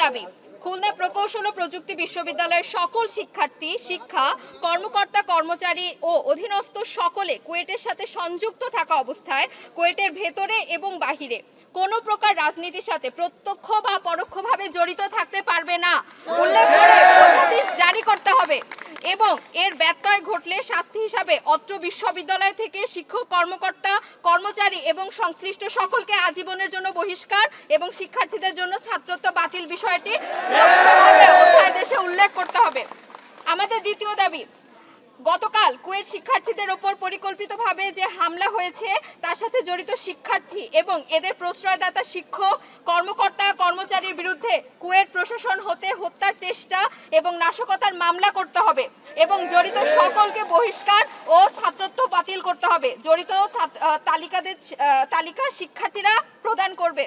দাবি, খুলনা প্রকৌশল ও প্রযুক্তি বিশ্ববিদ্যালয়ের সকল শিক্ষার্থী, শিক্ষা কর্মকর্তা, কর্মচারী ও অধীনস্থ সকলে কুয়েটের সাথে সংযুক্ত থাকা অবস্থায় কুয়েটের ভেতরে এবং বাহিরে কোনো প্রকার রাজনীতির সাথে প্রত্যক্ষ বা পরোক্ষভাবে জড়িত থাকতে পারবে না উল্লেখ করে অধ্যাদেশ জারি করতে হবে এবং এর ব্যত্যয় ঘটলে শাস্তি হিসাবে অত্র বিশ্ববিদ্যালয় থেকে শিক্ষক, কর্মকর্তা, কর্মচারী এবং সংশ্লিষ্ট সকলকে আজীবনের জন্য বহিষ্কার এবং শিক্ষার্থীদের জন্য ছাত্রত্ব বাতিল বিষয়টি স্পষ্টভাবে অধ্যাদেশে উল্লেখ করতে হবে। আমাদের দ্বিতীয় দাবি, গতকাল কুয়েট শিক্ষার্থীদের ওপর পরিকল্পিতভাবে যে হামলা হয়েছে তার সাথে জড়িত শিক্ষার্থী এবং এদের প্রশ্রয়দাতা শিক্ষক, কর্মকর্তা, কর্মচারীর বিরুদ্ধে কুয়েট প্রশাসন হতে হত্যার চেষ্টা এবং নাশকতার মামলা করতে হবে এবং জড়িত সকলকে বহিষ্কার ও ছাত্রত্ব বাতিল করতে হবে। জড়িত তালিকা শিক্ষার্থীরা প্রদান করবে।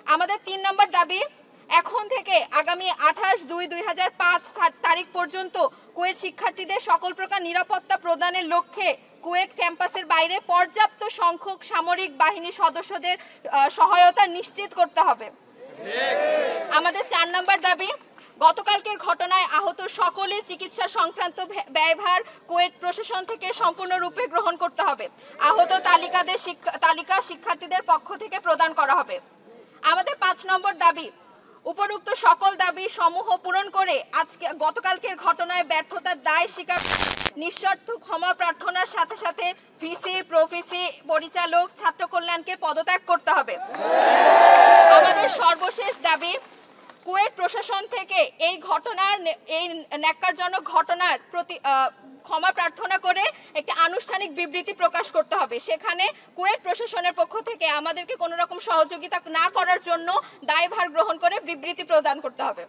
আমাদের ৩ নম্বর দাবি, এখন থেকে আগামী 28/2/2005 তারিখ পর্যন্ত কুয়েট শিক্ষার্থীদের সকল প্রকার নিরাপত্তা প্রদানের লক্ষ্যে কুয়েট ক্যাম্পাসের বাইরে পর্যাপ্ত সংখ্যক সামরিক বাহিনীর সদস্যদের সহায়তা নিশ্চিত করতে হবে। আমাদের ৪ নম্বর দাবি, গতকালকের ঘটনায় আহত সকলের চিকিৎসা সংক্রান্ত ব্যয়ভার কুয়েট প্রশাসন থেকে সম্পূর্ণরূপে গ্রহণ করতে হবে। আহত তালিকা শিক্ষার্থীদের পক্ষ থেকে প্রদান করা হবে। আমাদের ৫ নম্বর দাবি, উপরোক্ত সকল দাবি সমূহ পূরণ করে গতকালকের ঘটনায় ব্যর্থতার দায় স্বীকার নিঃস্বার্থ ক্ষমা প্রার্থনার সাথে সাথে ভিসি, প্রভিসি, পরিচালক, ছাত্র কল্যাণকে পদত্যাগ করতে হবে। আমাদের সর্বশেষ দাবি, কুয়েট প্রশাসন থেকে এই ন্যাক্কারজনক ঘটনার প্রতি ক্ষমা প্রার্থনা করে একটি আনুষ্ঠানিক বিবৃতি প্রকাশ করতে হবে। সেখানে কুয়েট প্রশাসনের পক্ষ থেকে আমাদেরকে কোনো রকম সহযোগিতা না করার জন্য দায়ভার গ্রহণ করে বিবৃতি প্রদান করতে হবে।